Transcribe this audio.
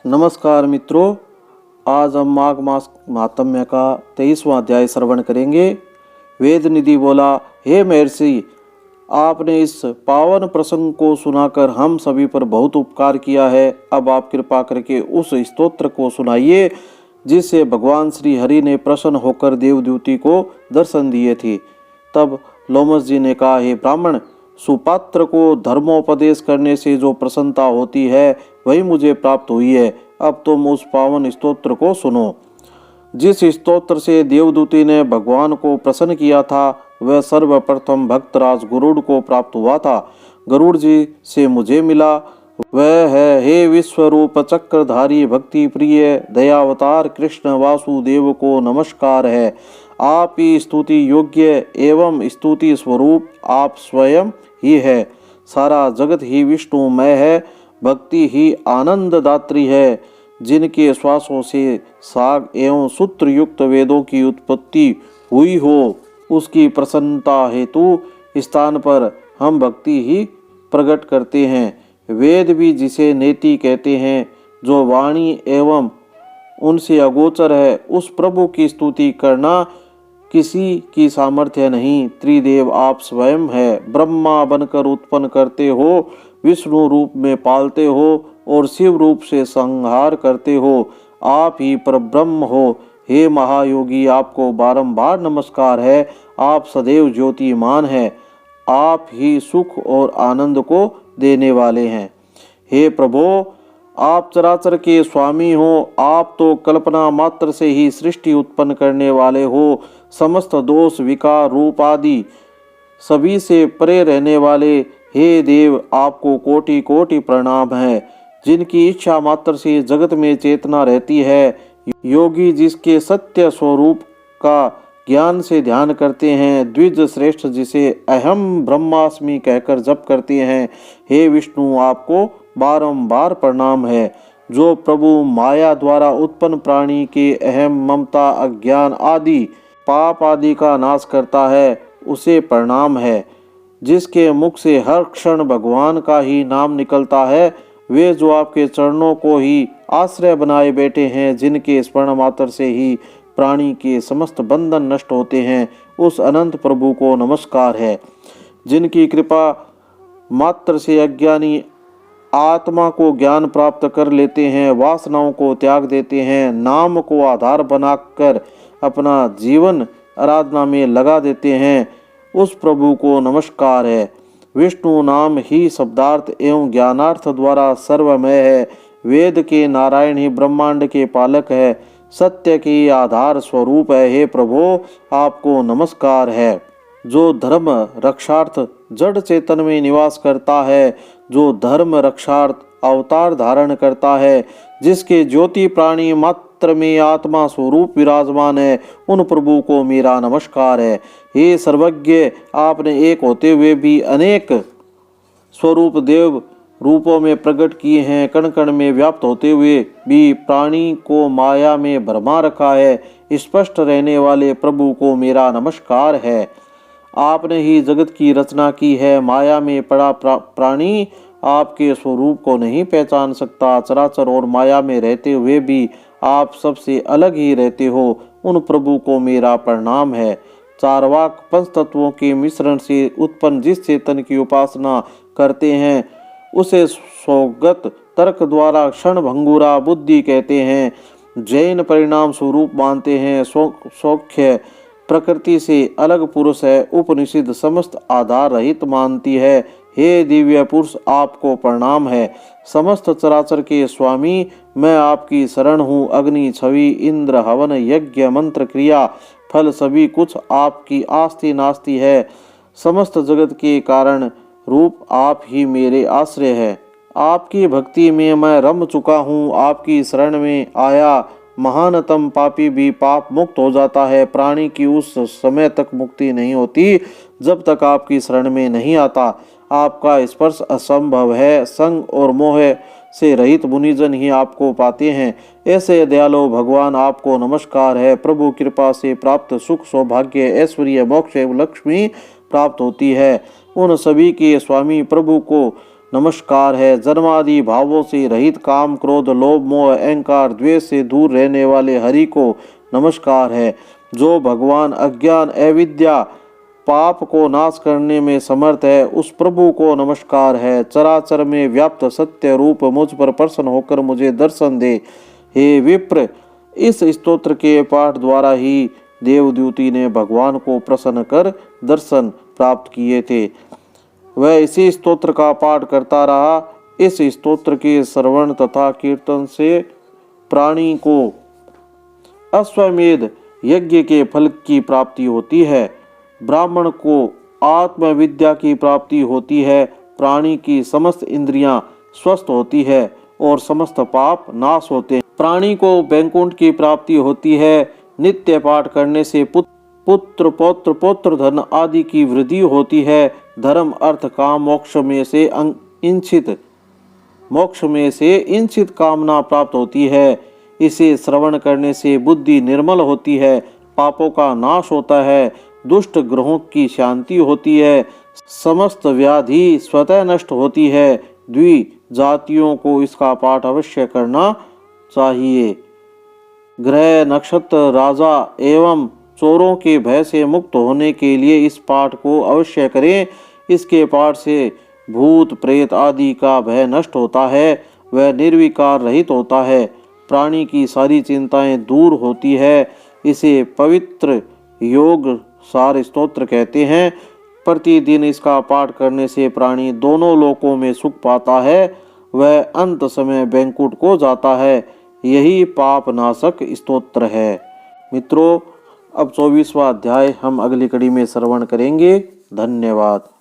नमस्कार मित्रों, आज हम माघ मास महात्म्य का 23वां अध्याय श्रवण करेंगे। वेद निधि बोला, हे महर्षि, आपने इस पावन प्रसंग को सुनाकर हम सभी पर बहुत उपकार किया है। अब आप कृपा करके उस स्तोत्र को सुनाइए जिससे भगवान श्री हरि ने प्रसन्न होकर देवदूती को दर्शन दिए थे। तब लोमस जी ने कहा, हे ब्राह्मण, सुपात्र को धर्मोपदेश करने से जो प्रसन्नता होती है वही मुझे प्राप्त हुई है। अब तुम उस पावन स्तोत्र को सुनो। जिस स्तोत्र से देवदूती ने भगवान को प्रसन्न किया था वह सर्वप्रथम भक्तराज गरुड़ को प्राप्त हुआ था। गरुड़ जी से मुझे मिला वह है, हे विश्वरूप चक्रधारी भक्ति प्रिय दयावतार कृष्ण वासुदेव को नमस्कार है। आप ही स्तुति योग्य एवं स्तुति स्वरूप आप स्वयं ही है। सारा जगत ही विष्णुमय है। भक्ति ही आनंद दात्री है। जिनके श्वासों से साग एवं सूत्र युक्त वेदों की उत्पत्ति हुई हो उसकी प्रसन्नता हेतु स्थान पर हम भक्ति ही प्रकट करते हैं। वेद भी जिसे नेति कहते हैं, जो वाणी एवं उनसे अगोचर है, उस प्रभु की स्तुति करना किसी की सामर्थ्य नहीं। त्रिदेव आप स्वयं है। ब्रह्मा बनकर उत्पन्न करते हो, विष्णु रूप में पालते हो और शिव रूप से संहार करते हो। आप ही परब्रह्म हो। हे महायोगी, आपको बारंबार नमस्कार है। आप सदैव ज्योतिमान हैं। आप ही सुख और आनंद को देने वाले हैं। हे प्रभो, आप चराचर के स्वामी हो। आप तो कल्पना मात्र से ही सृष्टि उत्पन्न करने वाले हो। समस्त दोष विकार रूप आदि सभी से परे रहने वाले हे देव, आपको कोटि कोटि प्रणाम है। जिनकी इच्छा मात्र से जगत में चेतना रहती है, योगी जिसके सत्य स्वरूप का ज्ञान से ध्यान करते हैं, द्विज श्रेष्ठ जिसे अहम ब्रह्मास्मि कहकर जप करते हैं, हे विष्णु, आपको बारंबार प्रणाम है। जो प्रभु माया द्वारा उत्पन्न प्राणी के अहम ममता अज्ञान आदि पाप आदि का नाश करता है उसे प्रणाम है। जिसके मुख से हर क्षण भगवान का ही नाम निकलता है, वे जो आपके चरणों को ही आश्रय बनाए बैठे हैं, जिनके स्मरण मात्र से ही प्राणी के समस्त बंधन नष्ट होते हैं, उस अनंत प्रभु को नमस्कार है। जिनकी कृपा मात्र से अज्ञानी आत्मा को ज्ञान प्राप्त कर लेते हैं, वासनाओं को त्याग देते हैं, नाम को आधार बनाकर अपना जीवन आराधना में लगा देते हैं, उस प्रभु को नमस्कार है। विष्णु नाम ही शब्दार्थ एवं ज्ञानार्थ द्वारा सर्वमय है। वेद के नारायण ही ब्रह्मांड के पालक है। सत्य के आधार स्वरूप है। हे प्रभो, आपको नमस्कार है। जो धर्म रक्षार्थ जड़ चेतन में निवास करता है, जो धर्म रक्षार्थ अवतार धारण करता है, जिसके ज्योति प्राणी मात्र में आत्मा स्वरूप विराजमान है, उन प्रभु को मेरा नमस्कार है। हे सर्वज्ञ, आपने एक होते हुए भी अनेक स्वरूप देव रूपों में प्रकट किए हैं। कण कण में व्याप्त होते हुए भी प्राणी को माया में भरमा रखा है। स्पष्ट रहने वाले प्रभु को मेरा नमस्कार है। आपने ही जगत की रचना की है। माया में पड़ा प्राणी आपके स्वरूप को नहीं पहचान सकता। चराचर और माया में रहते हुए भी आप सबसे अलग ही रहते हो। उन प्रभु को मेरा प्रणाम है। चारवाक पंच तत्वों के मिश्रण से उत्पन्न जिस चेतन की उपासना करते हैं उसे स्वगत तर्क द्वारा क्षण भंगुरा बुद्धि कहते हैं। जैन परिणाम स्वरूप मानते हैं। सौख्य प्रकृति से अलग पुरुष है। उपनिषद समस्त आधार रहित मानती है। हे दिव्य पुरुष, आपको प्रणाम है। समस्त चराचर के स्वामी, मैं आपकी शरण हूँ। अग्नि छवि इंद्र हवन यज्ञ मंत्र क्रिया फल सभी कुछ आपकी आस्ति नास्ति है। समस्त जगत के कारण रूप आप ही मेरे आश्रय है। आपकी भक्ति में मैं रम चुका हूँ। आपकी शरण में आया महानतम पापी भी पाप मुक्त हो जाता है। प्राणी की उस समय तक मुक्ति नहीं होती जब तक आपकी शरण में नहीं आता। आपका स्पर्श असंभव है। संग और मोह से रहित मुनिजन ही आपको पाते हैं। ऐसे दयालु भगवान, आपको नमस्कार है। प्रभु कृपा से प्राप्त सुख सौभाग्य ऐश्वर्य मोक्ष एवं लक्ष्मी प्राप्त होती है। उन सभी के स्वामी प्रभु को नमस्कार है। जन्मादि भावों से रहित, काम क्रोध लोभ मोह अहंकार द्वेष से दूर रहने वाले हरि को नमस्कार है। जो भगवान अज्ञान अविद्या पाप को नाश करने में समर्थ है, उस प्रभु को नमस्कार है। चराचर में व्याप्त सत्य रूप मुझ पर प्रसन्न होकर मुझे दर्शन दे। हे विप्र, इस स्तोत्र के पाठ द्वारा ही देवदूती ने भगवान को प्रसन्न कर दर्शन प्राप्त किए थे। वह इसी स्तोत्र का पाठ करता रहा। इस स्तोत्र के श्रवण तथा कीर्तन से प्राणी को अश्वमेध यज्ञ के फल की प्राप्ति होती है। ब्राह्मण को आत्मविद्या की प्राप्ति होती है। प्राणी की समस्त इंद्रियां स्वस्थ होती है और समस्त पाप नाश होते हैं। प्राणी को वैकुंठ की प्राप्ति होती है। नित्य पाठ करने से पुत्र पौत्र पौत्र धन आदि की वृद्धि होती है। धर्म अर्थ काम मोक्ष में से इंचित कामना प्राप्त होती है। इसे श्रवण करने से बुद्धि निर्मल होती है, पापों का नाश होता है, दुष्ट ग्रहों की शांति होती है, समस्त व्याधि स्वतः नष्ट होती है। द्विजातियों को इसका पाठ अवश्य करना चाहिए। ग्रह नक्षत्र राजा एवं चोरों के भय से मुक्त होने के लिए इस पाठ को अवश्य करें। इसके पाठ से भूत प्रेत आदि का भय नष्ट होता है, वह निर्विकार रहित होता है, प्राणी की सारी चिंताएं दूर होती है। इसे पवित्र योग सार स्तोत्र कहते हैं। प्रतिदिन इसका पाठ करने से प्राणी दोनों लोकों में सुख पाता है, वह अंत समय वैकुंठ को जाता है। यही पाप नाशक स्तोत्र है। मित्रों, अब 24वां अध्याय हम अगली कड़ी में श्रवण करेंगे। धन्यवाद।